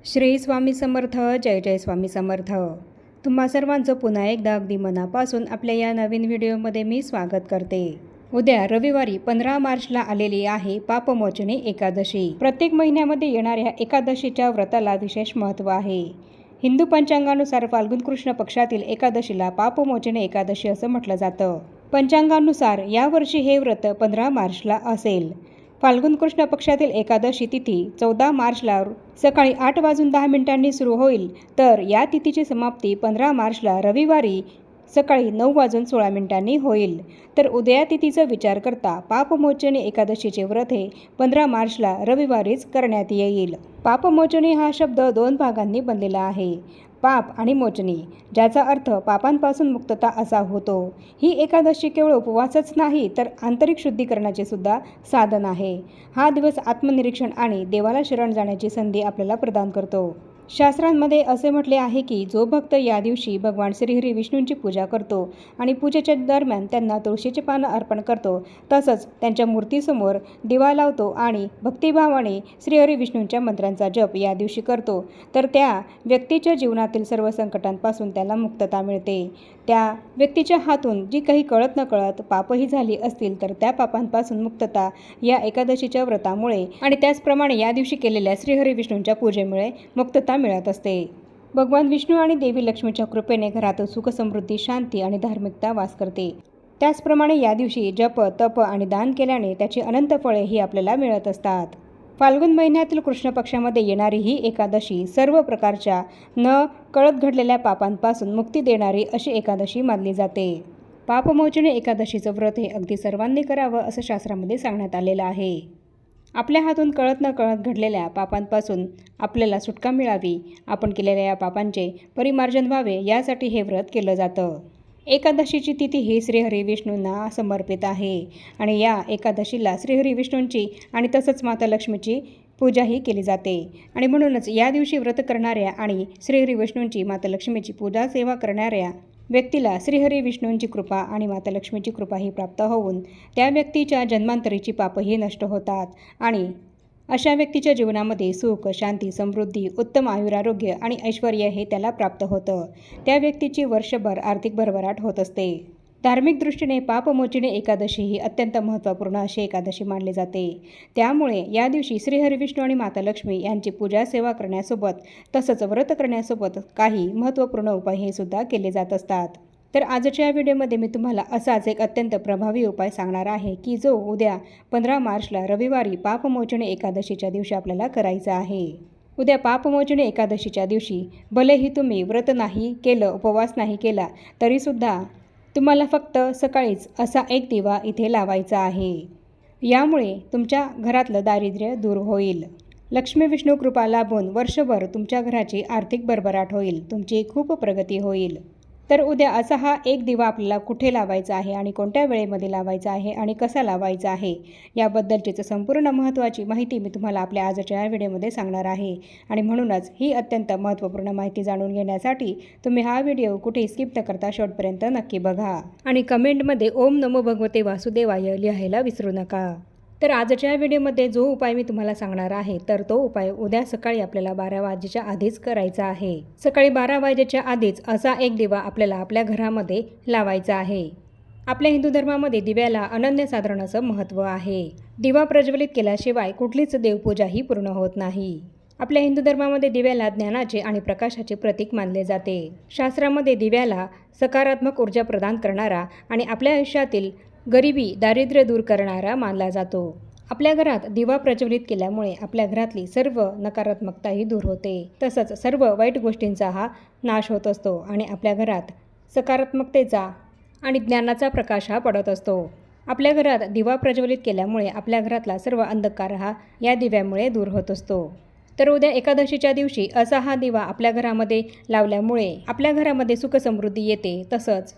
श्री स्वामी समर्थ. जय जय स्वामी समर्थ. तुम्हा सर्वांचं पुन्हा एकदा अगदी मनापासून आपल्या या नवीन व्हिडिओमध्ये मी स्वागत करते. उद्या रविवारी 15 मार्चला आलेली आहे पापमोचनी एकादशी. प्रत्येक महिन्यामध्ये येणाऱ्या एकादशीच्या व्रताला विशेष महत्त्व आहे. हिंदू पंचांगानुसार फाल्गुन कृष्ण पक्षातील एकादशीला पापमोचनी एकादशी असं म्हटलं जातं. पंचांगानुसार यावर्षी हे व्रत 15 मार्चला असेल. फाल्गुन कृष्ण पक्षातील एकादशी तिथी 14 मार्चला सकाळी 8:10 सुरू होईल, तर या तिथीची समाप्ती 15 मार्चला रविवारी सकाळी 9:16 होईल. तर उद्या तिथीचा विचार करता पापमोचनी एकादशीचे व्रत हे 15 मार्चला रविवारीच करण्यात येईल. पापमोचनी हा शब्द 2 भागांनी बनलेला आहे, पाप आणि मोचनी, ज्याचा अर्थ पापांपासून मुक्तता असा होतो. ही एकादशी केवळ उपवासच नाही तर आंतरिक शुद्धीकरणाचे सुद्धा साधन आहे. हा दिवस आत्मनिरीक्षण आणि देवाला शरण जाण्याची संधी आपल्याला प्रदान करतो. शास्त्रांमध्ये असे म्हटले आहे की जो भक्त या दिवशी भगवान श्रीहरी विष्णूंची पूजा करतो आणि पूजेच्या दरम्यान त्यांना तुळशीचे पानं अर्पण करतो, तसंच त्यांच्या मूर्तीसमोर दिवा लावतो आणि भक्तिभावाने श्रीहरी विष्णूंच्या मंत्रांचा जप या दिवशी करतो, तर त्या व्यक्तीच्या जीवनातील सर्व संकटांपासून त्याला मुक्तता मिळते. त्या व्यक्तीच्या हातून जी काही कळत नकळत पापही झाली असतील तर त्या पापांपासून मुक्तता या एकादशीच्या व्रतामुळे आणि त्याचप्रमाणे या दिवशी केलेल्या श्रीहरी विष्णूंच्या पूजेमुळे मुक्तता मिळत असते. भगवान विष्णू आणि देवी लक्ष्मीच्या कृपेने घरात सुख, समृद्धी, शांती आणि धार्मिकता वास करते. त्याचप्रमाणे या दिवशी जप, तप आणि दान केल्याने त्याची अनंत फळे ही आपल्याला मिळत असतात. फाल्गुन महिन्यातील कृष्ण पक्षामध्ये येणारी ही एकादशी सर्व प्रकारच्या न कळत घडलेल्या पापांपासून मुक्ती देणारी अशी एकादशी मानली जाते. पापमोचनी एकादशीचं व्रत हे अगदी सर्वांनी करावं असं शास्त्रामध्ये सांगण्यात आलेलं आहे. आपल्या हातून कळत न कळत घडलेल्या पापांपासून आपल्याला सुटका मिळावी, आपण केलेल्या या पापांचे परिमार्जन व्हावे, यासाठी हे व्रत केलं जातं. एकादशीची तिथी ही श्रीहरी विष्णूंना समर्पित आहे आणि या एकादशीला श्रीहरी विष्णूंची आणि तसंच माता लक्ष्मीची पूजाही केली जाते. आणि म्हणूनच या दिवशी व्रत करणाऱ्या आणि श्रीहरी विष्णूंची, माता लक्ष्मीची पूजा सेवा करणाऱ्या व्यक्तीला श्रीहरी विष्णूंची कृपा आणि माता लक्ष्मीची कृपाही प्राप्त होऊन त्या व्यक्तीच्या जन्मांतरीची पापही नष्ट होतात आणि अशा व्यक्तीच्या जीवनामध्ये सुख, शांती, समृद्धी, उत्तम आयुरारोग्य आणि ऐश्वर हे त्याला प्राप्त होतं. त्या व्यक्तीची वर्षभर आर्थिक भरभराट होत असते. धार्मिक दृष्टीने पापमोचनी एकादशी ही अत्यंत महत्त्वपूर्ण अशी एकादशी मानली जाते. त्यामुळे या दिवशी श्रीहरी विष्णू आणि माता लक्ष्मी यांची पूजा सेवा करण्यासोबत तसंच व्रत करण्यासोबत काही महत्त्वपूर्ण उपाय हे सुद्धा केले जात असतात. तर आजच्या या व्हिडिओमध्ये मी तुम्हाला असाच एक अत्यंत प्रभावी उपाय सांगणार आहे की जो उद्या 15 मार्चला रविवारी पापमोचनी एकादशीच्या दिवशी आपल्याला करायचा आहे. उद्या पापमोचनी एकादशीच्या दिवशी भलेही तुम्ही व्रत नाही केलं, उपवास नाही केला, तरीसुद्धा तुम्हाला फक्त सकाळीच असा एक दिवा इथे लावायचा आहे. यामुळे तुमच्या घरातलं दारिद्र्य दूर होईल. लक्ष्मी विष्णू कृपा लाभून वर्षभर तुमच्या घराची आर्थिक भरभराट होईल, तुमची खूप प्रगती होईल. तर उद्या असा हा एक दिवा आपल्याला कुठे लावायचा आहे आणि कोणत्या वेळेमध्ये लावायचा आहे आणि कसा लावायचा आहे याबद्दलचीच संपूर्ण महत्त्वाची माहिती मी तुम्हाला आपल्या आजच्या या व्हिडिओमध्ये सांगणार आहे. आणि म्हणूनच ही अत्यंत महत्त्वपूर्ण माहिती जाणून घेण्यासाठी तुम्ही हा व्हिडिओ कुठेही स्किप न करता शेवटपर्यंत नक्की बघा आणि कमेंटमध्ये ओम नमो भगवते वासुदेवाय लिहायला विसरू नका. तर आजच्या व्हिडिओमध्ये जो उपाय मी तुम्हाला सांगणार आहे तर तो उपाय उद्या सकाळी आपल्याला 12 वाजेच्या आधीच करायचा आहे. सकाळी 12 वाजेच्या आधीच असा एक दिवा आपल्याला आपल्या घरामध्ये लावायचा आहे. आपल्या हिंदू धर्मामध्ये दिव्याला अनन्यसाधारण असं महत्त्व आहे. दिवा प्रज्वलित केल्याशिवाय कुठलीच देवपूजाही पूर्ण होत नाही. आपल्या हिंदू धर्मामध्ये दिव्याला ज्ञानाचे आणि प्रकाशाचे प्रतीक मानले जाते. शास्त्रामध्ये दिव्याला सकारात्मक ऊर्जा प्रदान करणारा आणि आपल्या आयुष्यातील गरिबी, दारिद्र्य दूर करणारा मानला जातो. आपल्या घरात दिवा प्रज्वलित केल्यामुळे आपल्या घरातली सर्व नकारात्मकताही दूर होते, तसंच सर्व वाईट गोष्टींचा हा नाश होत असतो आणि आपल्या घरात सकारात्मकतेचा आणि ज्ञानाचा प्रकाश हा पडत असतो. आपल्या घरात दिवा प्रज्वलित केल्यामुळे आपल्या घरातला सर्व अंधकार हा या दिव्यामुळे दूर होत असतो. तर उद्या एकादशीच्या दिवशी असा हा दिवा आपल्या घरामध्ये लावल्यामुळे आपल्या घरामध्ये सुख, समृद्धी येते. तसंच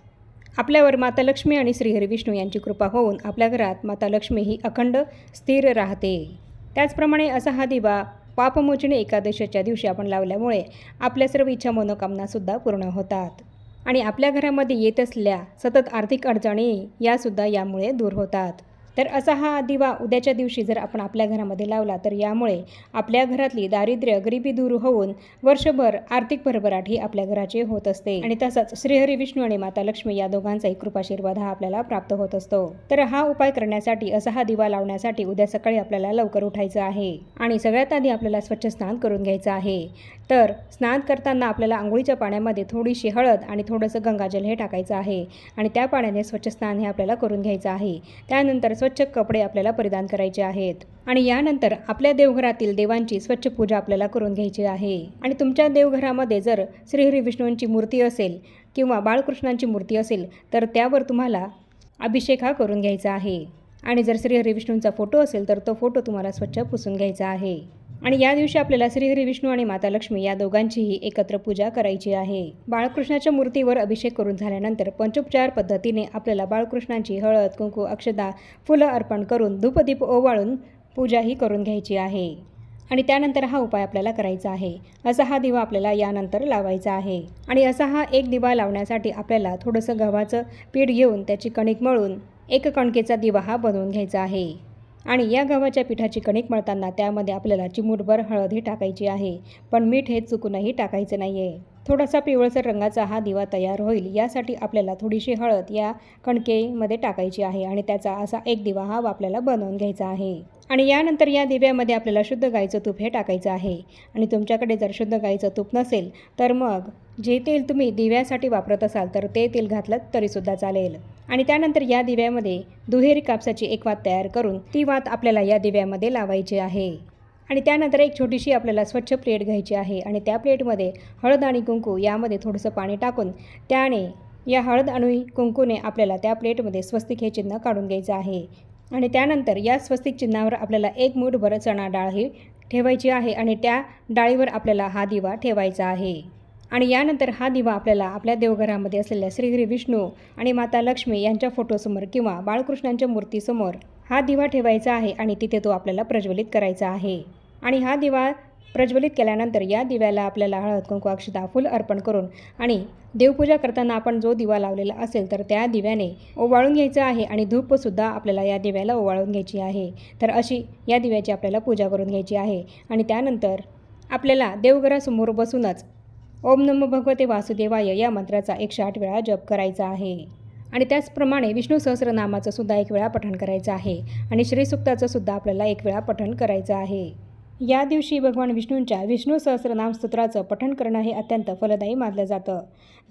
आपल्यावर माता लक्ष्मी आणि श्रीहरी विष्णू यांची कृपा होऊन आपल्या घरात माता लक्ष्मी ही अखंड स्थिर राहते. त्याचप्रमाणे असा हा दिवा पापमोचनी एकादशीच्या दिवशी आपण लावल्यामुळे आपल्या सर्व इच्छा, मनोकामनासुद्धा पूर्ण होतात आणि आपल्या घरामध्ये येत असलेल्या सतत आर्थिक अडचणी यासुद्धा यामुळे दूर होतात. तर असा हा दिवा उद्याच्या दिवशी जर आपण आपल्या घरामध्ये लावला तर यामुळे आपल्या घरातली दारिद्र्य गरिबी दूर होऊन वर्षभर आर्थिक भरभराट ही आपल्या घराची होत असते आणि तसंच श्रीहरी विष्णू आणि माता लक्ष्मी या दोघांचाही कृपाशीर्वाद हा आपल्याला प्राप्त होत असतो। तर हा उपाय करण्यासाठी असा हा दिवा लावण्यासाठी उद्या सकाळी आपल्याला लवकर उठायचं आहे आणि सगळ्यात आधी आपल्याला स्वच्छ स्नान करून घ्यायचं आहे। तर स्नान करताना आपल्याला आंघोळीच्या पाण्यामध्ये थोडीशी हळद आणि थोडंसं गंगाजल हे टाकायचं आहे आणि त्या पाण्याने स्वच्छ स्नान हे आपल्याला करून घ्यायचं आहे। त्यानंतर स्वच्छ कपडे आपल्याला परिधान करायचे आहेत आणि यानंतर आपल्या देवघरातील देवांची स्वच्छ पूजा आपल्याला करून घ्यायची आहे। आणि तुमच्या देवघरामध्ये जर श्रीहरी विष्णूंची मूर्ती असेल किंवा बाळकृष्णांची मूर्ती असेल तर त्यावर तुम्हाला अभिषेक हा करून घ्यायचा आहे आणि जर श्रीहरी विष्णूंचा फोटो असेल तर तो फोटो तुम्हाला स्वच्छ पुसून घ्यायचा आहे। आणि या दिवशी आपल्याला श्रीहरी विष्णू आणि माता लक्ष्मी या दोघांचीही एकत्र पूजा करायची आहे। बाळकृष्णाच्या मूर्तीवर अभिषेक करून झाल्यानंतर पंचोपचार पद्धतीने आपल्याला बाळकृष्णांची हळद कुंकू अक्षता फुलं अर्पण करून धूपदीप ओवाळून पूजाही करून घ्यायची आहे आणि त्यानंतर हा उपाय आपल्याला करायचा आहे। असा हा दिवा आपल्याला यानंतर लावायचा आहे आणि असा हा एक दिवा लावण्यासाठी आपल्याला थोडंसं गव्हाचं पीठ घेऊन त्याची कणिक मळून एक कणकेचा दिवा हा बनवून घ्यायचा आहे आणि या गव्हाच्या पिठाची कणिक मळताना त्यामध्ये आपल्याला चिमूटभर हळद ही टाकायची आहे, पण मीठ हे चुकूनही टाकायचं नाही आहे। थोडासा पिवळसर रंगाचा हा दिवा तयार होईल यासाठी आपल्याला थोडीशी हळद या कणकेमध्ये टाकायची आहे आणि त्याचा असा एक दिवा हा आपल्याला बनवून घ्यायचा आहे। आणि यानंतर या दिव्यामध्ये आपल्याला शुद्ध गाईचं तूप हे टाकायचं आहे आणि तुमच्याकडे जर शुद्ध गाईचं तूप नसेल तर मग जे तेल तुम्ही दिव्यासाठी वापरत असाल तर ते तेल घातलं तरीसुद्धा चालेल। आणि त्यानंतर या दिव्यामध्ये दुहेरी कापसाची एक वात तयार करून ती वात आपल्याला या दिव्यामध्ये लावायची आहे आणि त्यानंतर एक छोटीशी आपल्याला स्वच्छ प्लेट घ्यायची आहे आणि त्या प्लेटमध्ये हळद आणि कुंकू यामध्ये थोडंसं पाणी टाकून त्याने या हळद आणि कुंकूने आपल्याला त्या प्लेटमध्ये स्वस्तिक हे चिन्ह काढून घ्यायचं आहे आणि त्यानंतर या स्वस्तिक चिन्हावर आपल्याला एक मूठभर चणा डाळ ही ठेवायची आहे आणि त्या डाळीवर आपल्याला हा दिवा ठेवायचा आहे। आणि यानंतर हा दिवा आपल्याला आपल्या देवघरामध्ये असलेल्या श्रीहरी विष्णू आणि माता लक्ष्मी यांच्या फोटोसमोर किंवा बाळकृष्णांच्या मूर्तीसमोर हा दिवा ठेवायचा आहे आणि तिथे तो आपल्याला प्रज्वलित करायचा आहे। आणि हा दिवा प्रज्वलित केल्यानंतर या दिव्याला आपल्याला हळद कुंकू अक्षता फुल अर्पण करून आणि देवपूजा करताना आपण जो दिवा लावलेला असेल तर त्या दिव्याने ओवाळून घ्यायचं आहे आणि धूपसुद्धा आपल्याला या दिव्याला ओवाळून घ्यायची आहे। तर अशी या दिव्याची आपल्याला पूजा करून घ्यायची आहे आणि त्यानंतर आपल्याला देवघरासमोर बसूनच ओम नमो भगवते वासुदेवाय या मंत्राचा 108 वेळा जप करायचा आहे आणि त्याचप्रमाणे विष्णू सहस्रनामाचं सुद्धा 1 वेळा पठण करायचं आहे आणि श्रीसुक्ताचं सुद्धा आपल्याला 1 वेळा पठण करायचं आहे। या दिवशी भगवान विष्णूंच्या विष्णू सहस्रनाम स्तोत्राचं पठण करणं हे अत्यंत फलदायी मानलं जातं।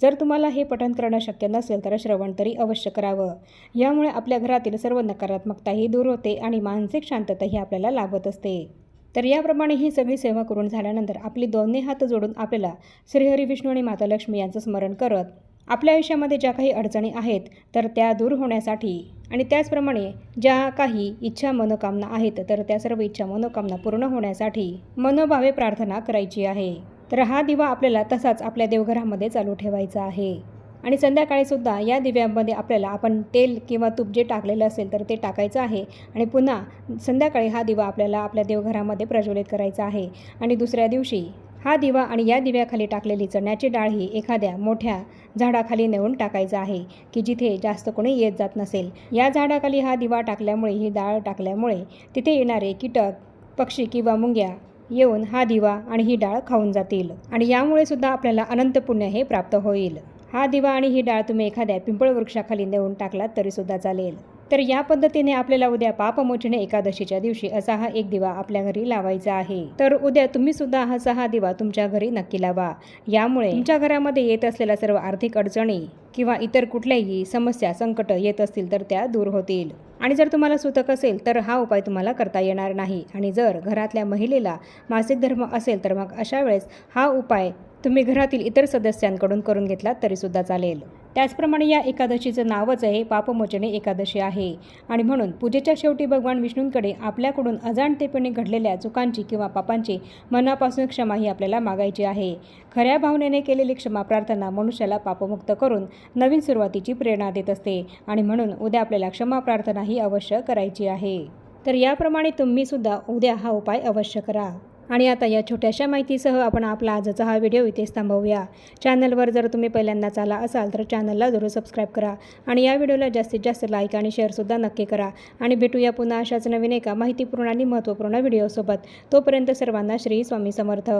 जर तुम्हाला हे पठण करणं शक्य नसेल तर श्रवण तरी अवश्य करावं। यामुळे आपल्या घरातील सर्व नकारात्मकताही दूर होते आणि मानसिक शांतताही आपल्याला लाभत असते। तर याप्रमाणे ही सगळी सेवा करून झाल्यानंतर आपली दोन्ही हात जोडून आपल्याला श्रीहरी विष्णू आणि माता लक्ष्मी यांचं स्मरण करत आपल्या आयुष्यामध्ये ज्या काही अडचणी आहेत तर त्या दूर होण्यासाठी आणि त्याचप्रमाणे ज्या काही इच्छा मनोकामना आहेत तर त्या सर्व इच्छा मनोकामना पूर्ण होण्यासाठी मनोभावे प्रार्थना करायची आहे। तर हा दिवा आपल्याला तसाच आपल्या देवघरामध्ये चालू ठेवायचा आहे आणि संध्याकाळीसुद्धा या दिव्यामध्ये आपल्याला आपण तेल किंवा तूप जे टाकलेलं असेल तर ते टाकायचं आहे आणि पुन्हा संध्याकाळी हा दिवा आपल्याला आपल्या देवघरामध्ये प्रज्वलित करायचा आहे आणि दुसऱ्या दिवशी हा दिवा आणि या दिव्याखाली टाकलेली चण्याची डाळ ही एखाद्या मोठ्या झाडाखाली नेऊन टाकायचं आहे की जिथे जास्त कोणी येत जात नसेल। या झाडाखाली हा दिवा टाकल्यामुळे ही डाळ टाकल्यामुळे तिथे येणारे कीटक पक्षी किंवा मुंग्या येऊन हा दिवा आणि ही डाळ खाऊन जातील आणि यामुळे सुद्धा आपल्याला अनंत पुण्य हे प्राप्त होईल। हा दिवा आणि ही डाळ तुम्ही एखाद्या पिंपळ वृक्षाखाली नेऊन टाकलात तरीसुद्धा चालेल। तर या पद्धतीने आपल्याला उद्या पापमोचने एकादशीच्या दिवशी असा हा एक दिवा आपल्या घरी लावायचा आहे। तर उद्या तुम्ही सुद्धा असा हा दिवा तुमच्या घरी नक्की लावा। यामुळे तुमच्या घरामध्ये येत असलेल्या सर्व आर्थिक अडचणी किंवा इतर कुठल्याही समस्या संकट येत असतील तर त्या दूर होतील आणि जर तुम्हाला सुतक असेल तर हा उपाय तुम्हाला करता येणार नाही आणि जर घरातल्या महिलेला मासिक धर्म असेल तर मग अशा वेळेस हा उपाय तुम्ही घरातील इतर सदस्यांकडून करून घेतलात तरीसुद्धा चालेल। त्याचप्रमाणे या एकादशीचं नावच आहे पापमोचने एकादशी आहे आणि म्हणून पूजेच्या शेवटी भगवान विष्णूंकडे आपल्याकडून अजाणतेपणे घडलेल्या चुकांची किंवा पापांची मनापासून क्षमा ही आपल्याला मागायची आहे। खऱ्या भावनेने केलेली क्षमा प्रार्थना मनुष्याला पापमुक्त करून नवीन सुरुवातीची प्रेरणा देत असते आणि म्हणून उद्या आपल्याला क्षमा प्रार्थना ही अवश्य करायची आहे। तर याप्रमाणे तुम्ही सुद्धा उद्या हा उपाय अवश्य करा आणि आता या छोट्याशा माहितीसह आपण आपला आजचा हा व्हिडिओ इथेच थांबवूया. चॅनलवर जर तुम्ही पहिल्यांदाच आला असाल तर चॅनलला जरूर सबस्क्राईब करा आणि या व्हिडिओला जास्तीत जास्त लाईक आणि शेअरसुद्धा नक्की करा. आणि भेटूया पुन्हा अशाच नवीन एका माहितीपूर्ण आणि महत्त्वपूर्ण व्हिडिओसोबत. तोपर्यंत सर्वांना श्री स्वामी समर्थ.